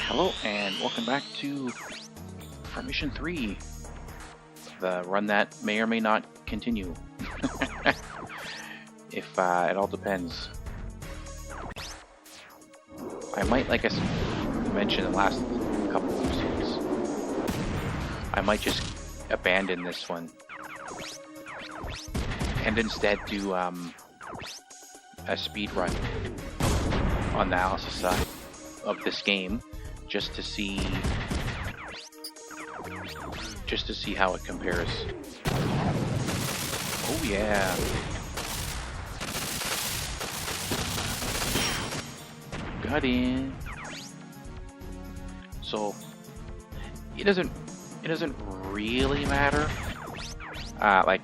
Hello and welcome back to Mission 3, the run that may or may not continue. If it all depends. I might, like I mentioned in the last couple of episodes, I might just abandon this one and instead do a speed run on the Alicia side of this game, just to see how it compares. Oh yeah. Got in. So it doesn't really matter. Like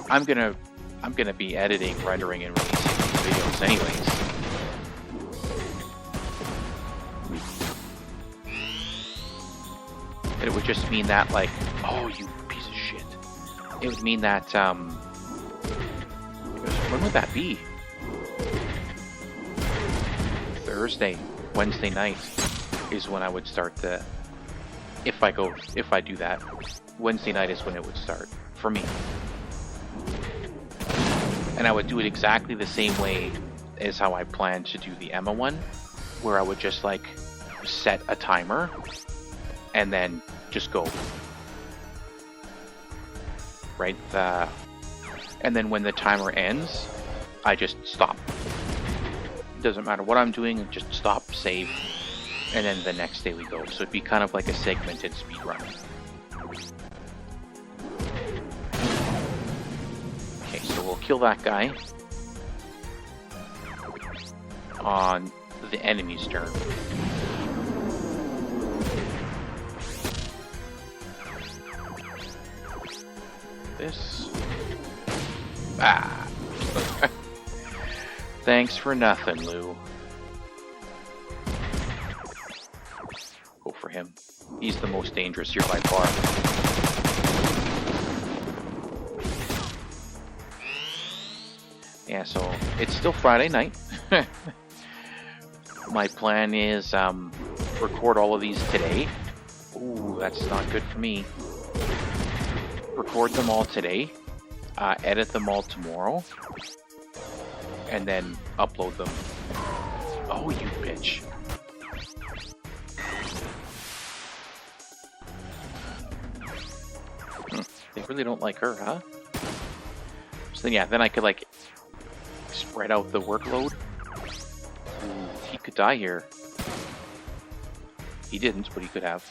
I'm gonna be editing, rendering, and releasing these videos anyways. But it would just mean that, like, oh, you piece of shit. It would mean that, when would that be? Wednesday night is when I would start the, if I do that, Wednesday night is when it would start, for me. And I would do it exactly the same way as how I planned to do the Emma one, where I would just, like, set a timer, and then just go. Right? And then when the timer ends, I just stop. It doesn't matter what I'm doing, just stop, save, and then the next day we go. So it'd be kind of like a segmented speed run. Okay, so we'll kill that guy on the enemy's turn. This. Ah. Thanks for nothing, Lou. Go for him. He's the most dangerous here by far. Yeah, so it's still Friday night. My plan is record all of these today. Ooh, that's not good for me. Record them all today, edit them all tomorrow, and then upload them. Oh, you bitch. They really don't like her, huh? So then, yeah, then I could, like, spread out the workload. Ooh, he could die here. He didn't, but he could have.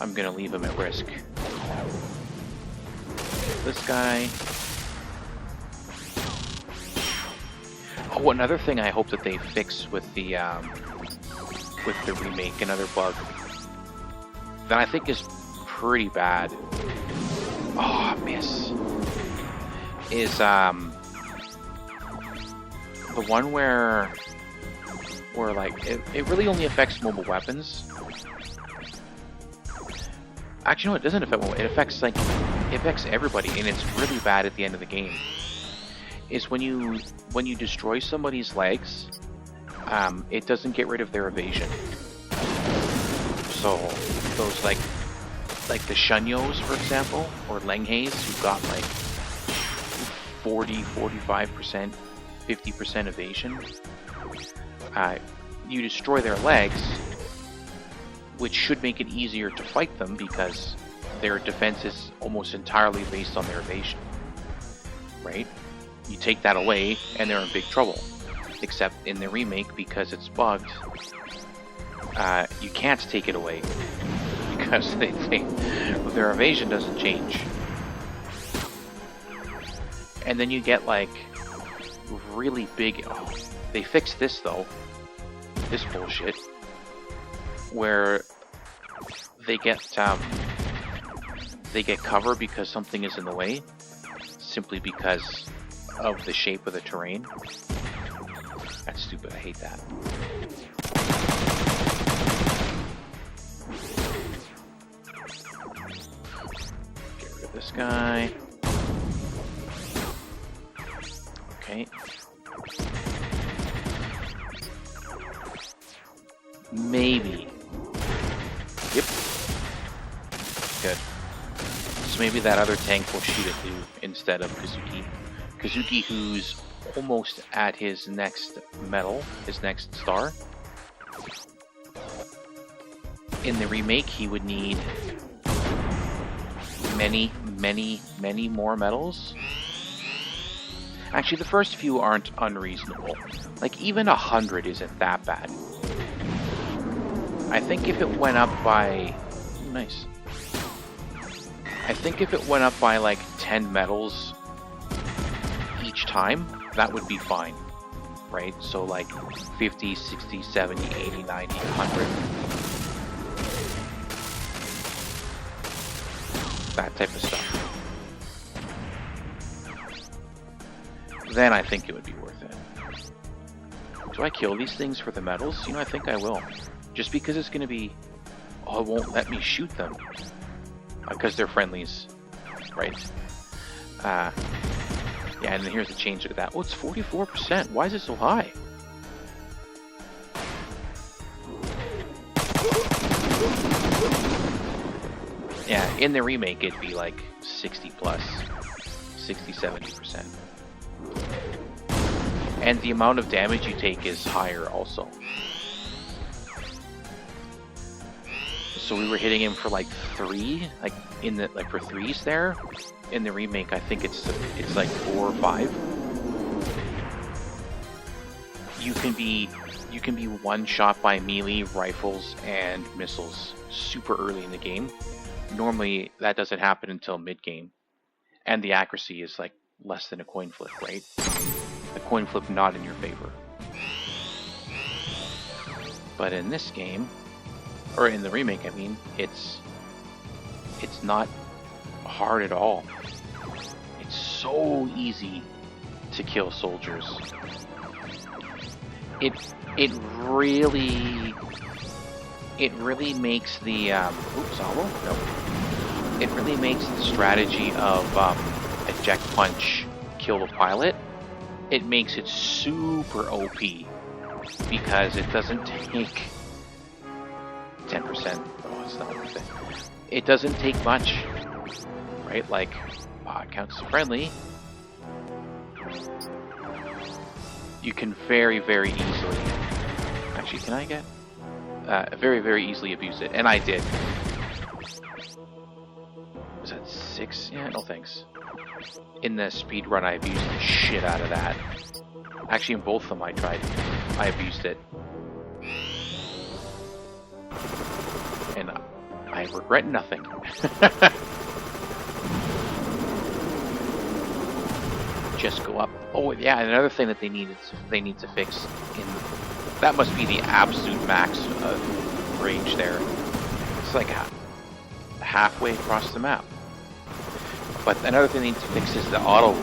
I'm gonna leave him at risk. This guy. Oh, another thing I hope that they fix with the remake, another bug that I think is pretty bad. Oh, miss. Is the one where like it really only affects mobile weapons. Actually, no, it doesn't affect. It affects everybody, and it's really bad at the end of the game. Is when you destroy somebody's legs, it doesn't get rid of their evasion. So those like the Shunyos, for example, or Lenghays, who've got like 40, 45%, 50% evasion, you destroy their legs, which should make it easier to fight them because their defense is almost entirely based on their evasion, right? You take that away and they're in big trouble. Except in the remake, because it's bugged, you can't take it away because their evasion doesn't change. And then you get like really big. Oh, they fixed this though. This bullshit. Where they get cover because something is in the way, simply because of the shape of the terrain. That's stupid. I hate that. Get rid of this guy. Okay. Maybe. Yep. Good. So maybe that other tank will shoot at you instead of Kazuki. Kazuki, who's almost at his next medal, his next star. In the remake, he would need many, many, many more medals. Actually, the first few aren't unreasonable. Like, even 100 isn't that bad. I think if it went up by... Nice. I think if it went up by, like, 10 medals each time, that would be fine. Right? So, like, 50, 60, 70, 80, 90, 100. That type of stuff. Then I think it would be worth it. Do I kill these things for the medals? You know, I think I will. Just because it's going to be... Oh, it won't let me shoot them. Because they're friendlies. Right. Yeah, and then here's the change. Look at that. Oh, it's 44%. Why is it so high? Yeah, in the remake, it'd be like 60 plus. 60, 70%. And the amount of damage you take is higher also. So we were hitting him for like 3, like in the for 3s there. In the remake, I think it's like 4 or 5. You can be one shot by melee, rifles, and missiles super early in the game. Normally, that doesn't happen until mid-game. And the accuracy is like less than a coin flip, right? A coin flip not in your favor. But in this game, or in the remake, I mean, it's not hard at all. It's so easy to kill soldiers. It really makes the oops, Albo? No. It really makes the strategy of eject punch, kill the pilot. It makes it super OP because it doesn't take 10%. Oh, it's not worth it. It doesn't take much, right? Like, it counts as friendly. You can very, very easily. Actually, can I get? Very, very easily abuse it, and I did. Was that 6? Yeah, no thanks. In the speed run, I abused the shit out of that. Actually, in both of them, I abused it. And I regret nothing. Just go up. Oh, yeah, another thing that they need to fix that must be the absolute max range there. It's like halfway across the map. But another thing they need to fix is the auto.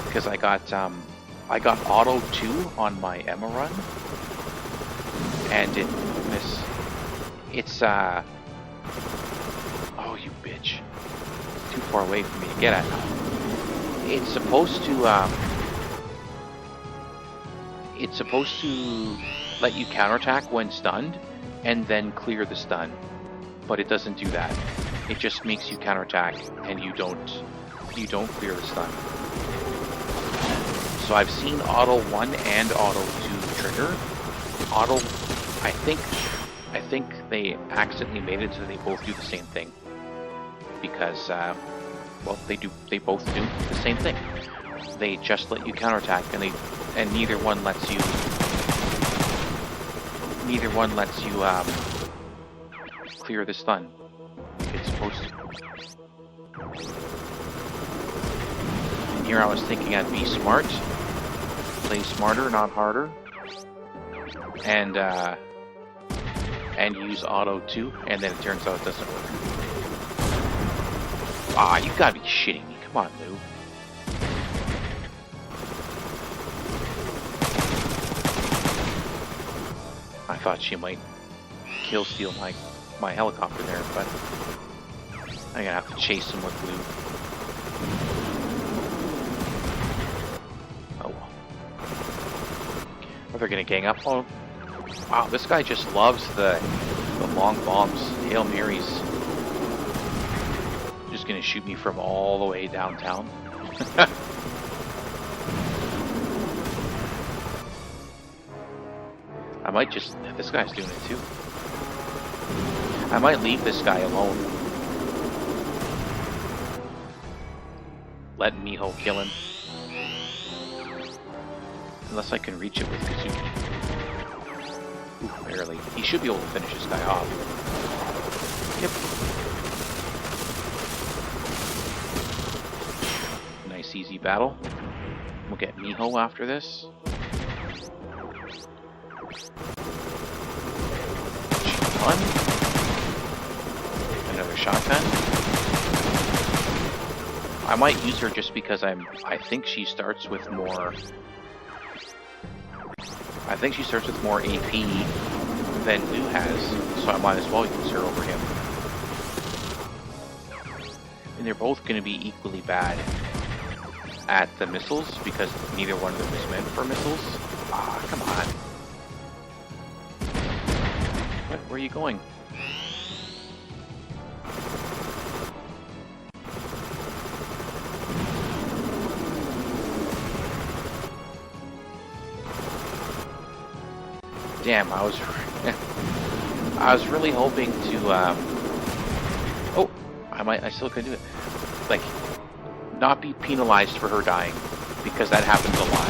Because I got auto 2 on my Emma run, and it's oh, you bitch! Too far away for me to get at. It's supposed to let you counterattack when stunned, and then clear the stun. But it doesn't do that. It just makes you counterattack, and you don't clear the stun. So I've seen auto 1 and auto 2 trigger. Auto, I think they accidentally made it so they both do the same thing. Because well, they both do the same thing. They just let you counterattack, and neither one lets you clear the stun. It's supposed to. And here I was thinking I'd be smart, play smarter, not harder, and use auto 2, and then it turns out it doesn't work. Ah, you gotta be shitting me! Come on, Lou. I thought she might kill steal my helicopter there, but I'm gonna have to chase him with Lou. Oh they're gonna gang up. Oh, wow, this guy just loves the long bombs, Hail Marys. Just gonna shoot me from all the way downtown. I might just... This guy's doing it too. I might leave this guy alone. Let Miho kill him. Unless I can reach it with Kazuki. Ooh, barely. He should be able to finish this guy off. Yep. Nice easy battle. We'll get Miho after this. Shotgun. Another shotgun. I might use her just because I think she starts with more... I think she starts with more AP than Lu has, so I might as well use her over him. And they're both going to be equally bad at the missiles, because neither one of them is meant for missiles. Ah, come on. What? Where are you going? Damn, I was really hoping to oh, I still could do it. Like, not be penalized for her dying, because that happens a lot.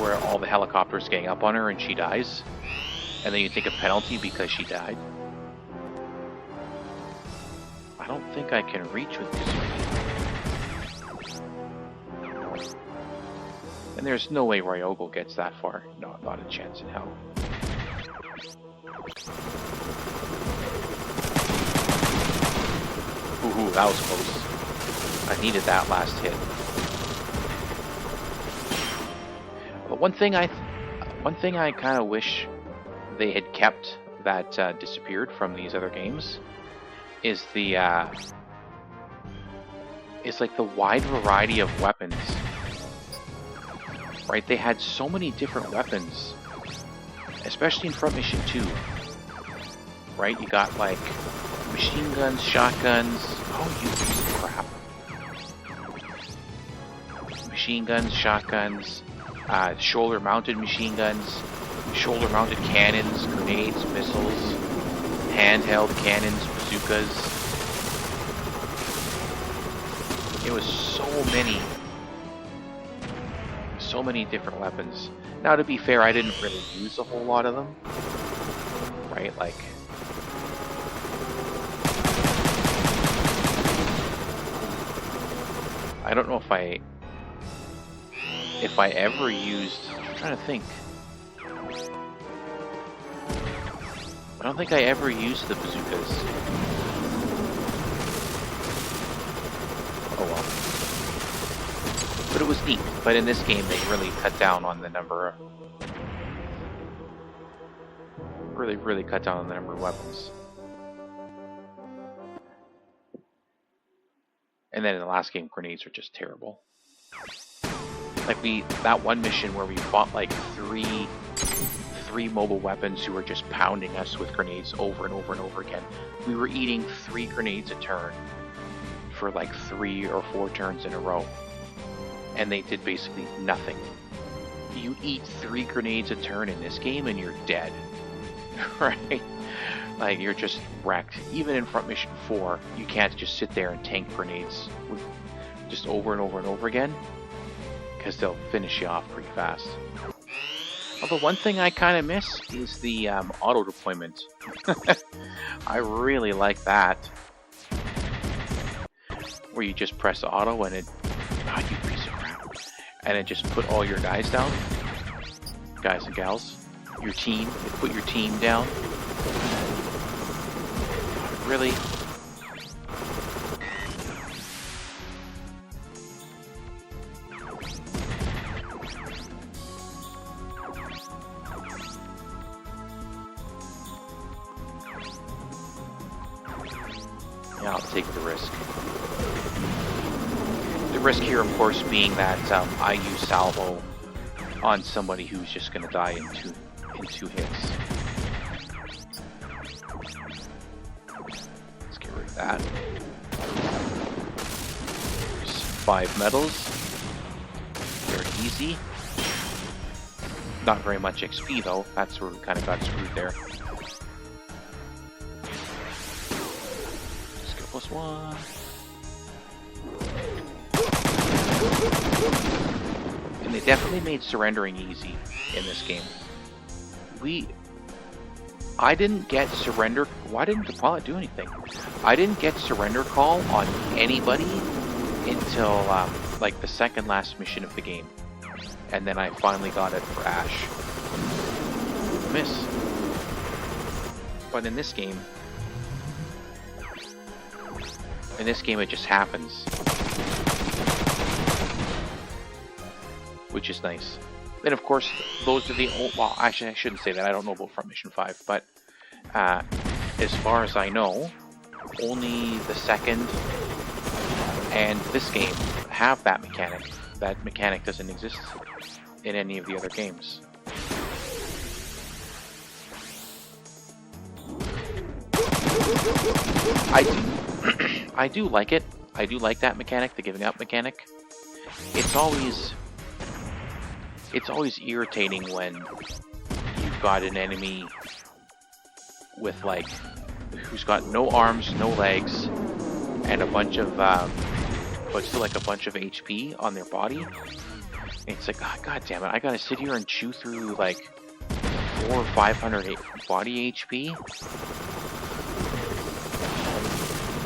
Where all the helicopters gang up on her and she dies, and then you take a penalty because she died. I don't think I can reach with Kazuki. And there's no way Ryogo gets that far. No, not a chance in hell. Ooh, that was close. I needed that last hit. But one thing I kind of wish they had kept that disappeared from these other games is the it's like the wide variety of weapons. Right, they had so many different weapons, especially in Front Mission 2. Right, you got like machine guns, shotguns. Oh, you piece of crap! Machine guns, shotguns, shoulder-mounted machine guns, shoulder-mounted cannons, grenades, missiles, handheld cannons, bazookas. It was so many. So many different weapons. Now, to be fair, I didn't really use a whole lot of them. Right, like... I don't know if I ever used... I'm trying to think. I don't think I ever used the bazookas. Oh well. But it was neat. But in this game, they really cut down on the number. Really cut down on the number of weapons. And then in the last game, grenades are just terrible. Like that one mission where we fought like three mobile weapons who were just pounding us with grenades over and over and over again. We were eating 3 grenades a turn for like 3 or 4 turns in a row. And they did basically nothing. You eat 3 grenades a turn in this game and you're dead. Right? Like, you're just wrecked. Even in Front Mission 4, you can't just sit there and tank grenades just over and over and over again, because they'll finish you off pretty fast. Although one thing I kind of miss is the auto deployment. I really like that. Where you just press auto and it... God, you piece of crap. And it just put all your guys down. Guys and gals. Your team. You put your team down. Really? Yeah, I'll take the risk. The risk here, of course, being that I use salvo on somebody who's just going to die in two hits. Let's get rid of that. There's 5 medals. They're easy. Not very much XP though. That's where we kind of got screwed there. Skill +1. And they definitely made surrendering easy in this game. I didn't get surrender. Why didn't the pilot do anything? I didn't get surrender call on anybody until like the second last mission of the game, and then I finally got it for Ash. Miss. But in this game, it just happens, which is nice. Then of course, those are the old, well, actually I shouldn't say that, I don't know about Front Mission 5, but as far as I know, only the second and this game have that mechanic. That mechanic doesn't exist in any of the other games. I do like it. I do like that mechanic, the giving up mechanic. It's always irritating when you've got an enemy with like who's got no arms, no legs, and a bunch of but still like a bunch of HP on their body. And it's like, oh, god damn it, I gotta sit here and chew through like 400 or 500 body HP.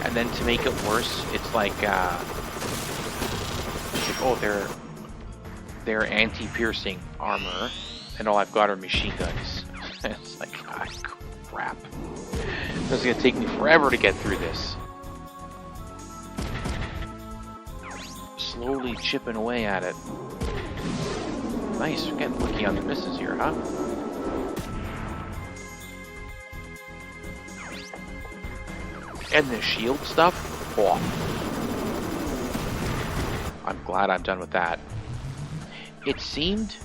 And then to make it worse, it's like oh, they're anti-piercing armor, and all I've got are machine guns. It's like, ah, crap. This is gonna take me forever to get through this. Slowly chipping away at it. Nice, we're getting lucky on the misses here, huh? And the shield stuff? Oh. I'm glad I'm done with that. It seemed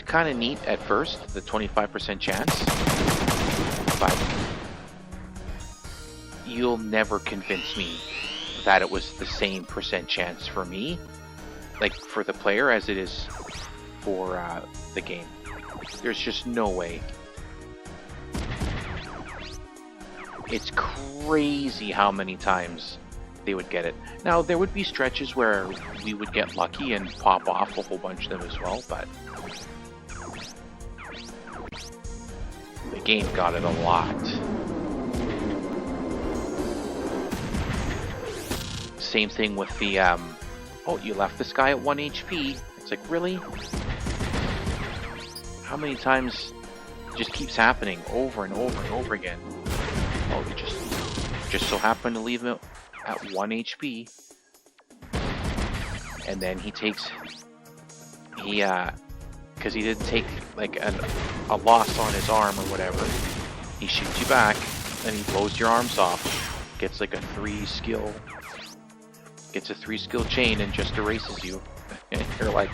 kind of neat at first, the 25% chance, but you'll never convince me that it was the same percent chance for me, like for the player, as it is for the game. There's just no way. It's crazy how many times they would get it. Now, there would be stretches where we would get lucky and pop off a whole bunch of them as well, but the game got it a lot. Same thing with the, oh, you left this guy at 1 HP. It's like, really? How many times it just keeps happening over and over and over again? Oh, you just so happen to leave him at 1 HP. And then he takes, because he didn't take like a loss on his arm or whatever, he shoots you back, and he blows your arms off. Gets like a 3-skill chain and just erases you. And you're like,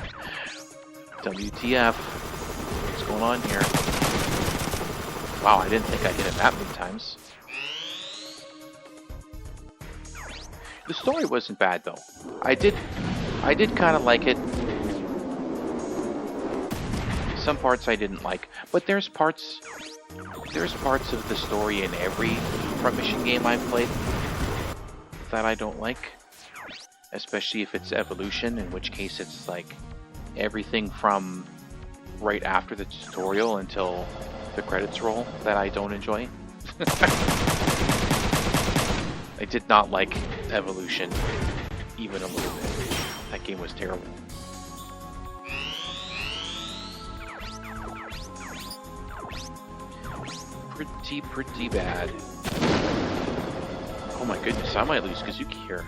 WTF, what's going on here? Wow, I didn't think I hit him that many times. The story wasn't bad though. I did kind of like it. Some parts I didn't like, but there's parts of the story in every Front Mission game I've played that I don't like. Especially if it's Evolution, in which case it's like everything from right after the tutorial until the credits roll that I don't enjoy. I did not like Evolution even a little bit. That game was terrible. Pretty bad. Oh my goodness, I might lose Kazuki here.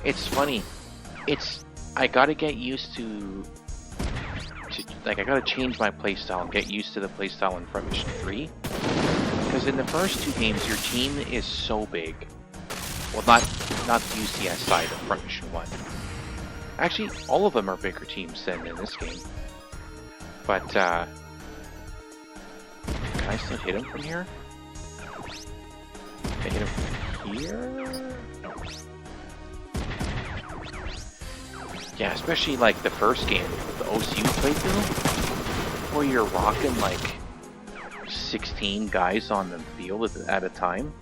It's funny. I gotta get used to like, I gotta change my playstyle and get used to the playstyle in Front Mission 3. Because in the first 2 games, your team is so big. Well, not the UCS side of Front Mission 1. Actually, all of them are bigger teams than in this game. But, can I still hit him from here? Can I hit him from here? No. Yeah, especially like the first game, the OCU playthrough, where you're rocking like 16 guys on the field at a time.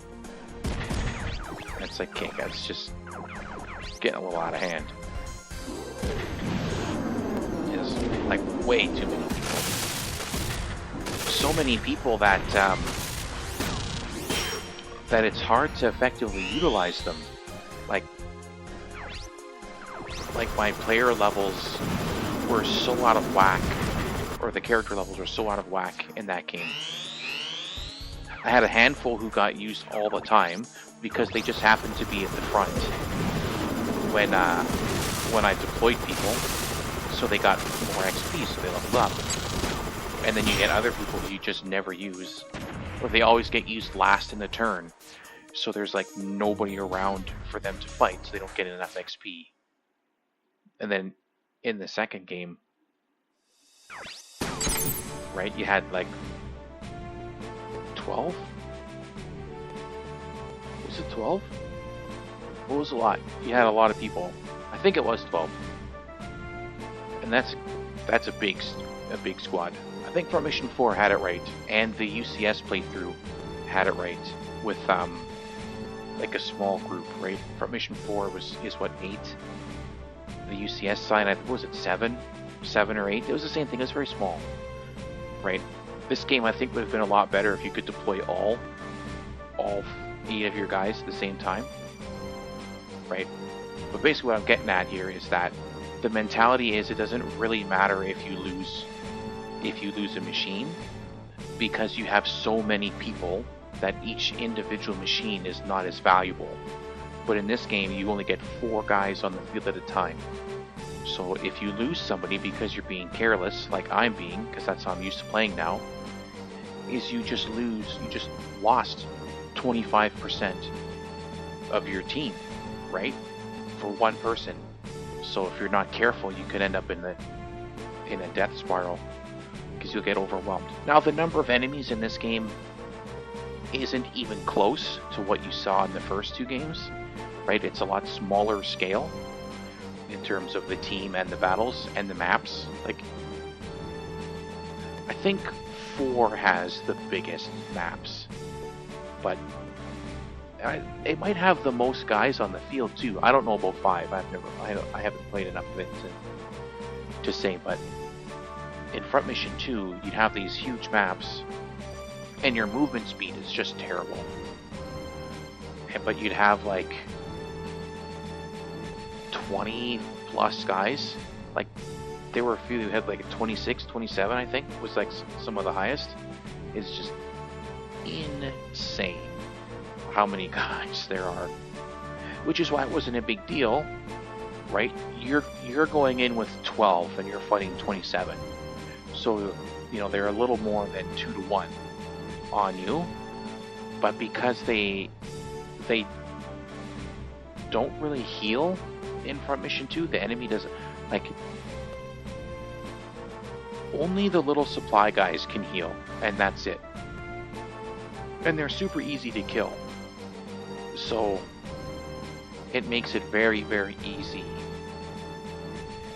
It's like, okay, that's just getting a little out of hand. It's like way too many people. So many people that that it's hard to effectively utilize them. Like my player levels were so out of whack, or the character levels were so out of whack in that game. I had a handful who got used all the time because they just happened to be at the front when I deployed people, so they got more XP, so they leveled up. And then you get other people who you just never use, or they always get used last in the turn, so there's like nobody around for them to fight, so they don't get enough XP. And then in the second game, right, you had like 12? Was it 12? What was a lot? You had a lot of people. I think it was 12. And that's a big squad. I think Front Mission 4 had it right, and the UCS playthrough had it right with like a small group, right? Front Mission 4 is what, 8? The UCS side, I think, was it 7 or 8? It was the same thing. It was very small, right? This game, I think, would have been a lot better if you could deploy all 8 of your guys at the same time, right? But basically what I'm getting at here is that the mentality is it doesn't really matter if you lose a machine, because you have so many people that each individual machine is not as valuable. But in this game, you only get 4 guys on the field at a time. So if you lose somebody because you're being careless, like I'm being, because that's how I'm used to playing now, is you just lost 25% of your team, right? For one person. So if you're not careful, you could end up in a death spiral, because you'll get overwhelmed. Now, the number of enemies in this game isn't even close to what you saw in the first 2 games, right? It's a lot smaller scale in terms of the team and the battles and the maps. Like, I think 4 has the biggest maps, but it might have the most guys on the field too. I don't know about 5. I haven't played enough of it to say, but in Front Mission 2, you'd have these huge maps, and your movement speed is just terrible. But you'd have like 20 plus guys. Like, there were a few who had like 26, 27, I think, was like some of the highest. It's just insane how many guys there are. Which is why it wasn't a big deal, right? You're going in with 12 and you're fighting 27. So, you know, they're a little more than 2 to 1 on you. But because they don't really heal in Front Mission 2, the enemy doesn't, like, only the little supply guys can heal, and that's it. And they're super easy to kill. So it makes it very, very easy.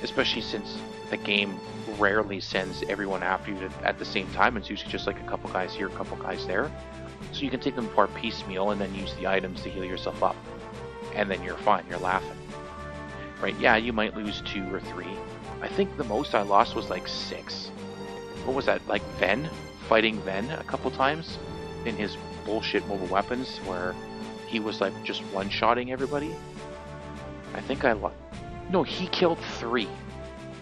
Especially since the game rarely sends everyone after you at the same time. It's usually just like a couple guys here, a couple guys there. So you can take them apart piecemeal and then use the items to heal yourself up. And then you're fine, you're laughing. Right, yeah, you might lose 2 or 3. I think the most I lost was like 6. What was that, like Ven? Fighting Ven a couple times in his bullshit mobile weapons where he was like just one-shotting everybody. I think no, he killed 3.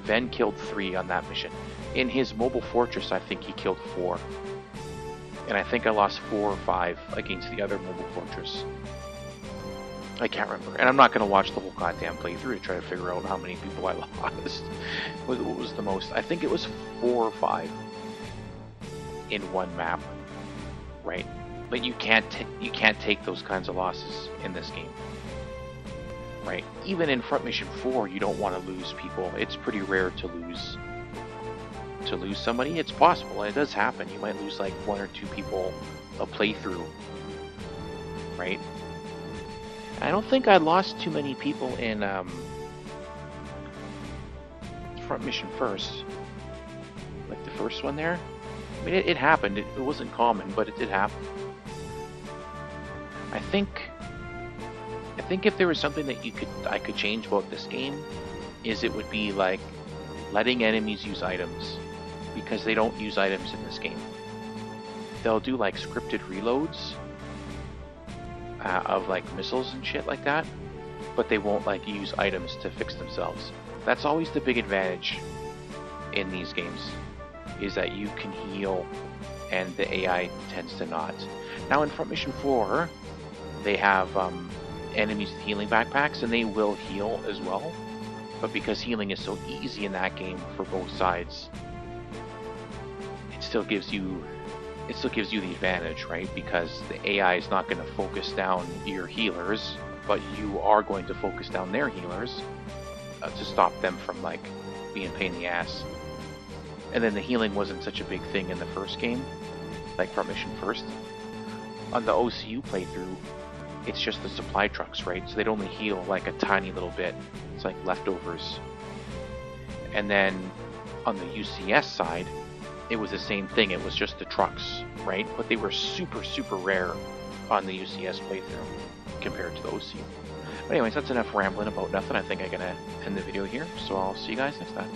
Ven killed 3 on that mission. In his mobile fortress, I think he killed 4. And I think I lost 4 or 5 against the other mobile fortress. I can't remember. And I'm not going to watch the whole goddamn playthrough to try to figure out how many people I lost. What was the most? I think it was 4 or 5 in one map, right? But you can't take those kinds of losses in this game. right? Even in Front Mission 4, you don't want to lose people. It's pretty rare to lose somebody. It's possible, and it does happen. You might lose like 1 or 2 people a playthrough, right? I don't think I lost too many people in Front Mission first, like the first one there. I mean, it happened. It wasn't common, but it did happen. I think if there was something that I could change about this game, is it would be like letting enemies use items, because they don't use items in this game. They'll do like scripted reloads of like missiles and shit like that, but they won't like use items to fix themselves. That's always the big advantage in these games, is that you can heal and the AI tends to not. Now in Front Mission 4, they have enemies with healing backpacks, and they will heal as well, but because healing is so easy in that game for both sides, it still gives you the advantage, right? Because the AI is not going to focus down your healers, but you are going to focus down their healers to stop them from like being a pain in the ass. And then the healing wasn't such a big thing in the first game, like Front Mission first. On the OCU playthrough, it's just the supply trucks, right? So they'd only heal like a tiny little bit. It's like leftovers. And then on the UCS side, it was the same thing. It was just the trucks, right? But they were super, super rare on the UCS playthrough compared to the OCU. But anyways, that's enough rambling about nothing. I think I'm going to end the video here. So I'll see you guys next time.